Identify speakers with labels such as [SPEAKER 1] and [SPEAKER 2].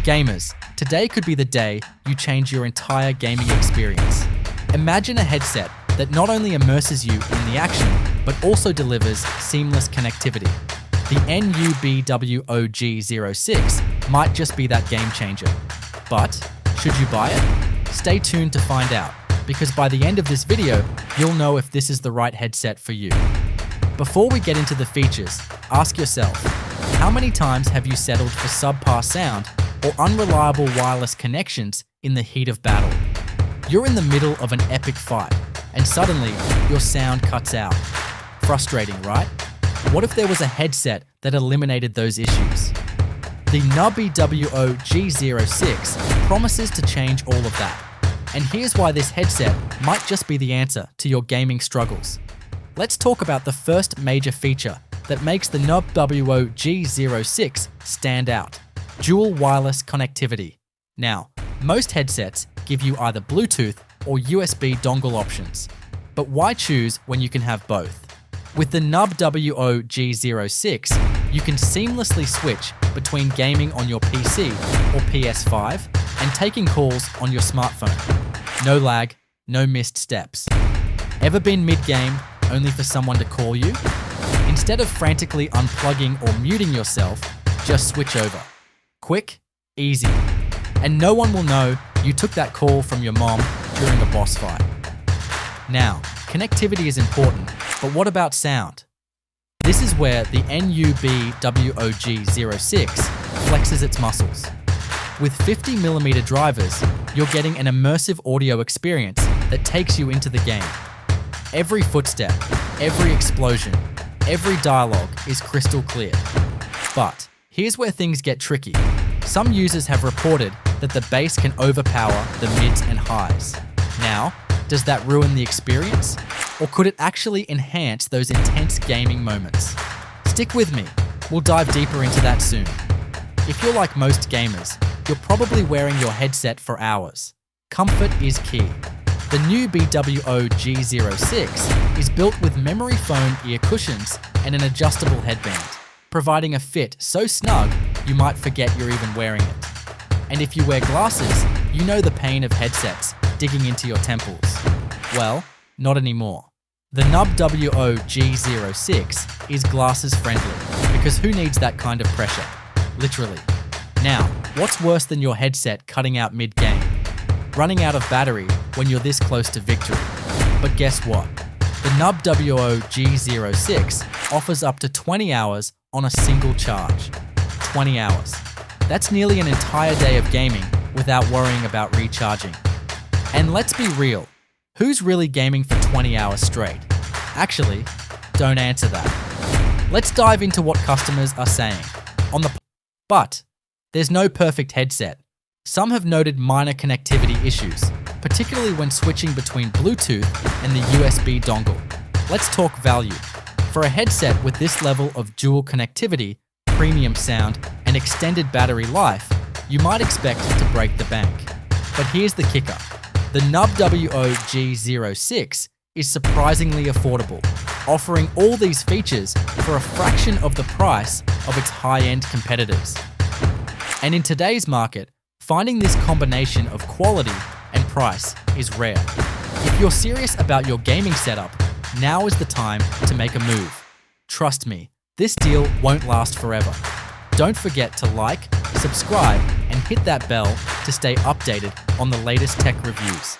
[SPEAKER 1] Gamers, today could be the day you change your entire gaming experience. Imagine a headset that not only immerses you in the action, but also delivers seamless connectivity. The NUBWOG06 might just be that game changer. But should you buy it? Stay tuned to find out, because by the end of this video, you'll know if this is the right headset for you. Before we get into the features, ask yourself, how many times have you settled for subpar sound or unreliable wireless connections in the heat of battle? You're in the middle of an epic fight, and suddenly your sound cuts out. Frustrating, right? What if there was a headset that eliminated those issues? The NUBWO G06 promises to change all of that. And here's why this headset might just be the answer to your gaming struggles. Let's talk about the first major feature that makes the NUBWO G06 stand out: dual wireless connectivity. Now, most headsets give you either Bluetooth or USB dongle options. But why choose when you can have both? With the NUBWO G06, you can seamlessly switch between gaming on your PC or PS5 and taking calls on your smartphone. No lag, no missed steps. Ever been mid-game only for someone to call you? Instead of frantically unplugging or muting yourself, just switch over. Quick, easy. And no one will know you took that call from your mom during a boss fight. Now, connectivity is important, but what about sound? This is where the NUBWOG06 flexes its muscles. With 50mm drivers, you're getting an immersive audio experience that takes you into the game. Every footstep, every explosion, every dialogue is crystal clear. But here's where things get tricky. Some users have reported that the bass can overpower the mids and highs. Now, does that ruin the experience? Or could it actually enhance those intense gaming moments? Stick with me, we'll dive deeper into that soon. If you're like most gamers, you're probably wearing your headset for hours. Comfort is key. The NUBWO G06 is built with memory foam ear cushions and an adjustable headband, providing a fit so snug you might forget you're even wearing it. And if you wear glasses, you know the pain of headsets digging into your temples. Well, not anymore. The NUBWO G06 is glasses friendly, because who needs that kind of pressure? Literally. Now, what's worse than your headset cutting out mid-game? Running out of battery when you're this close to victory. But guess what? The NUBWO G06 offers up to 20 hours on a single charge. 20 hours. That's nearly an entire day of gaming without worrying about recharging. And let's be real, who's really gaming for 20 hours straight? Actually, don't answer that. Let's dive into what customers are saying. But there's no perfect headset. Some have noted minor connectivity issues, particularly when switching between Bluetooth and the USB dongle. Let's talk value. For a headset with this level of dual connectivity, premium sound, and extended battery life, you might expect to break the bank. But here's the kicker. The NUBWO G06 is surprisingly affordable, offering all these features for a fraction of the price of its high-end competitors. And in today's market, finding this combination of quality and price is rare. If you're serious about your gaming setup, now is the time to make a move. Trust me, this deal won't last forever. Don't forget to like, subscribe, and hit that bell to stay updated on the latest tech reviews.